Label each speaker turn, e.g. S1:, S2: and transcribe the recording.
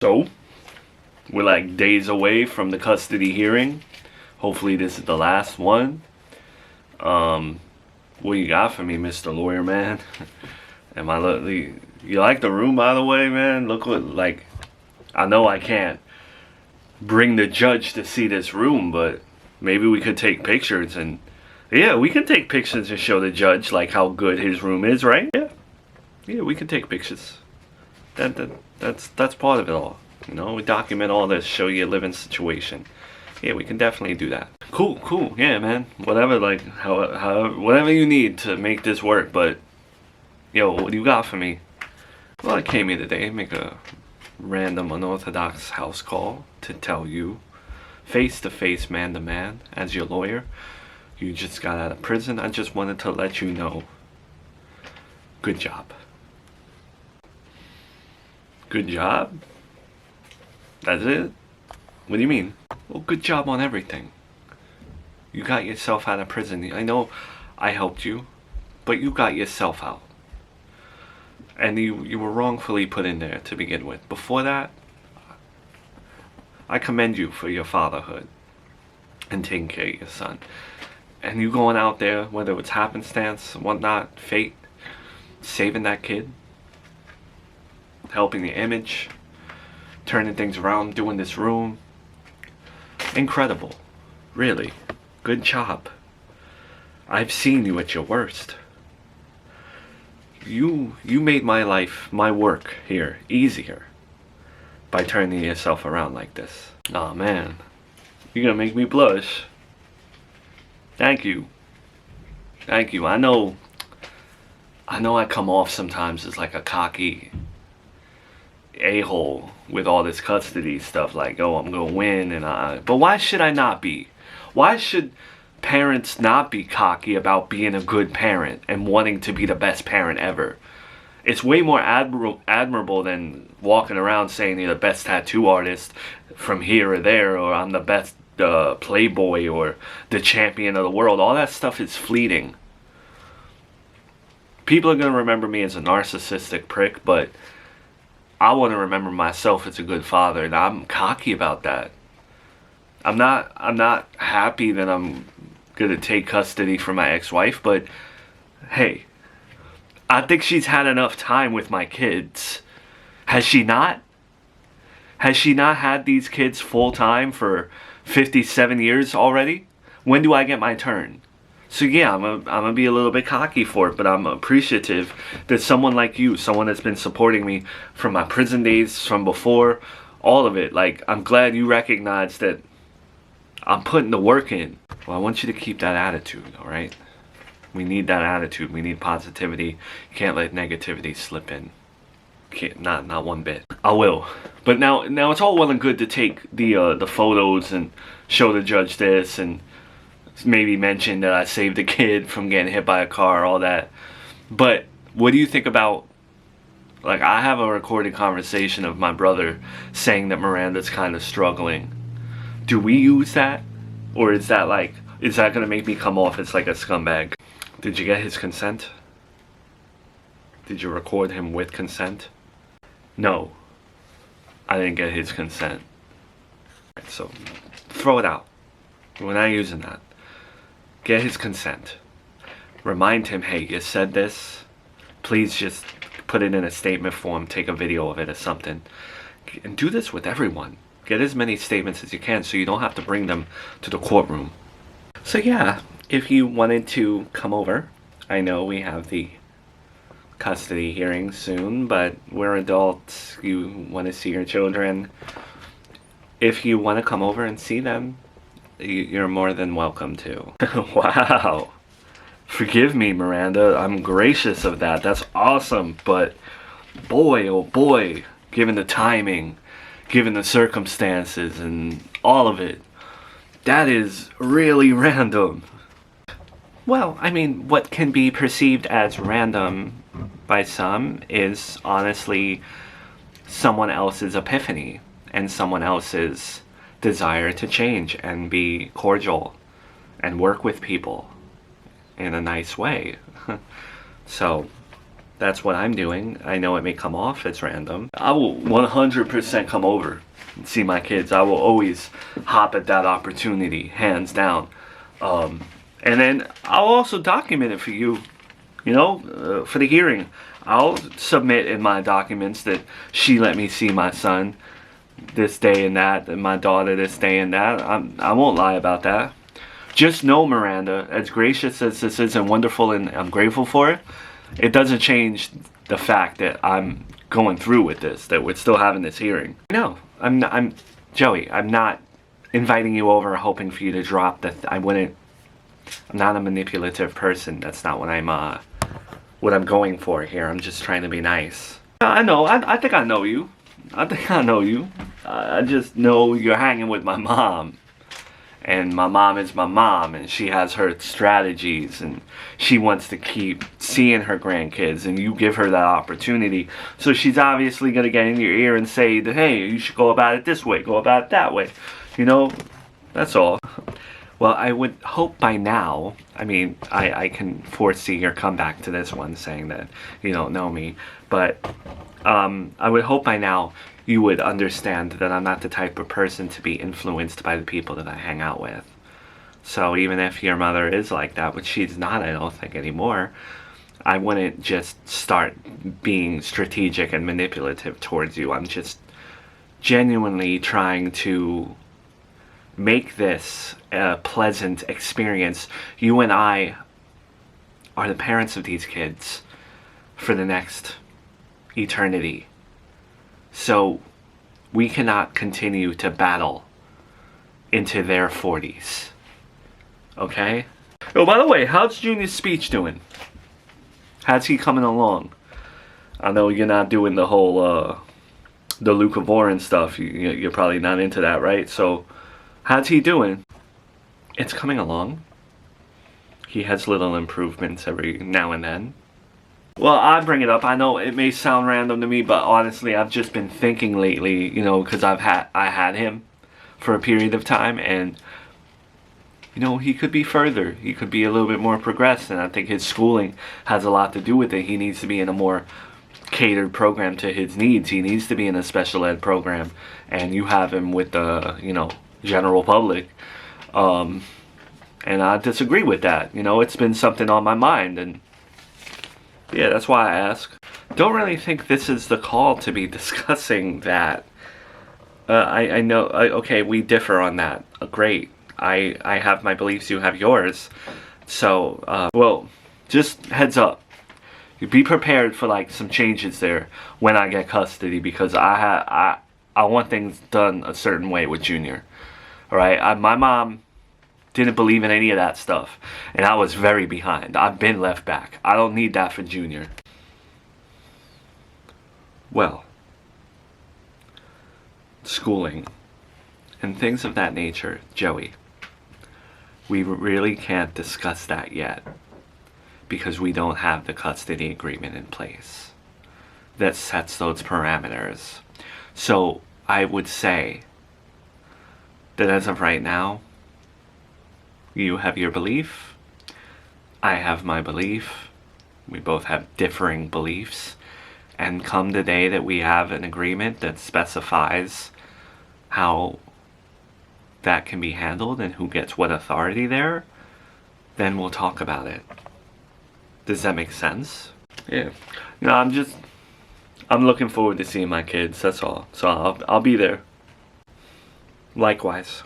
S1: So, we're like days away from the custody hearing. Hopefully this is the last one. What you got for me, Mr. Lawyer Man? You like the room, by the way, man? Look what, like, I know I can't bring the judge to see this room, but maybe we could take pictures and, yeah, we can take pictures and show the judge, like, how good his room is, right? Yeah, we can take pictures. That's part of it all. You know, we document all this, show you a living situation. Yeah, we can definitely do that. Cool. Yeah, man. Whatever, like, whatever you need to make this work. But, yo, what do you got for me? Well, I came here today, make a random unorthodox house call to tell you, face to face, man to man, as your lawyer, you just got out of prison. I just wanted to let you know. Good job. Good job? That's it? What do you mean? Well, good job on everything. You got yourself out of prison. I know I helped you, but you got yourself out. And you were wrongfully put in there to begin with. Before that, I commend you for your fatherhood and taking care of your son. And you going out there, whether it's happenstance, whatnot, fate, saving that kid, helping the image, turning things around, doing this room. Incredible. Really. Good job. I've seen you at your worst. You made my life, my work here, easier by turning yourself around like this. Aw, man. You're gonna make me blush. Thank you. Thank you. I know I come off sometimes as like a cocky a-hole with all this custody stuff, like, oh, I'm gonna win, but why should I not be? Why should parents not be cocky about being a good parent and wanting to be the best parent ever? It's way more admirable than walking around saying you're the best tattoo artist from here or there, or I'm the best playboy or the champion of the world. All that stuff is fleeting. People are gonna remember me as a narcissistic prick, but I want to remember myself as a good father, and I'm cocky about that. I'm not happy that I'm gonna take custody from my ex-wife, but hey, I think she's had enough time with my kids. Has she not? Has she not had these kids full time for 57 years already? When do I get my turn? So yeah, I'm gonna be a little bit cocky for it, but I'm appreciative that someone like you, someone that's been supporting me from my prison days, from before, all of it, like, I'm glad you recognize that I'm putting the work in. Well, I want you to keep that attitude, alright? We need that attitude. We need positivity. You can't let negativity slip in. Not one bit. I will. But now it's all well and good to take the photos and show the judge this and maybe mention that I saved a kid from getting hit by a car, all that. But what do you think about, like, I have a recorded conversation of my brother saying that Miranda's kind of struggling. Do we use that? Or is that going to make me come off as like a scumbag? Did you get his consent? Did you record him with consent? No. I didn't get his consent. So, throw it out. We're not using that. Get his consent. Remind him, hey, you said this. Please just put it in a statement form. Take a video of it or something. And do this with everyone. Get as many statements as you can so you don't have to bring them to the courtroom. So yeah, if you wanted to come over, I know we have the custody hearing soon, but we're adults. You want to see your children. If you want to come over and see them, you're more than welcome to. Wow. Forgive me, Miranda. I'm gracious of that. That's awesome. But boy, oh boy, given the timing, given the circumstances and all of it, that is really random. Well, I mean, what can be perceived as random by some is honestly someone else's epiphany and someone else's desire to change and be cordial and work with people in a nice way. So that's what I'm doing. I know it may come off as random. I will 100% come over and see my kids. I will always hop at that opportunity, hands down. And then I'll also document it for you, for the hearing. I'll submit in my documents that she let me see my son this day and that, and my daughter this day and that. I won't lie about that. Just know, Miranda, as gracious as this is and wonderful and I'm grateful for it, it doesn't change the fact that I'm going through with this, that we're still having this hearing. No, I'm Joey, I'm not inviting you over hoping for you to drop I'm not a manipulative person. That's not what I'm going for here. I'm just trying to be nice. I know, I think I know you. I think I know you. I just know you're hanging with my mom. And my mom is my mom, and she has her strategies, and she wants to keep seeing her grandkids, and you give her that opportunity. So she's obviously going to get in your ear and say that, hey, you should go about it this way, go about it that way. That's all. Well, I would hope by now, I can foresee your comeback to this one saying that you don't know me, but I would hope by now you would understand that I'm not the type of person to be influenced by the people that I hang out with. So even if your mother is like that, which she's not, I don't think anymore, I wouldn't just start being strategic and manipulative towards you. I'm just genuinely trying to make this a pleasant experience. You and I are the parents of these kids for the next eternity. So we cannot continue to battle into their 40s. Okay? Oh, by the way, how's Junior's speech doing? How's he coming along? I know you're not doing the whole, the Luca Voren stuff. You're probably not into that, right? So, how's he doing? It's coming along. He has little improvements every now and then. Well, I bring it up. I know it may sound random to me, but honestly, I've just been thinking lately, because I had him for a period of time, and he could be further. He could be a little bit more progressed, and I think his schooling has a lot to do with it. He needs to be in a more catered program to his needs. He needs to be in a special ed program, and you have him with the, general public. And I disagree with that. It's been something on my mind, and yeah, that's why I ask. Don't really think this is the call to be discussing that. I know, okay, we differ on that. Great. I have my beliefs, you have yours. So, well, just heads up. Be prepared for some changes there when I get custody, because I want things done a certain way with Junior. Alright, my mom didn't believe in any of that stuff, and I was very behind. I've been left back. I don't need that for Junior. Well, schooling and things of that nature, Joey, we really can't discuss that yet because we don't have the custody agreement in place that sets those parameters. So I would say that as of right now, you have your belief, I have my belief, we both have differing beliefs, and come the day that we have an agreement that specifies how that can be handled and who gets what authority there, then we'll talk about it. Does that make sense? Yeah. I'm looking forward to seeing my kids, that's all. So I'll be there. Likewise.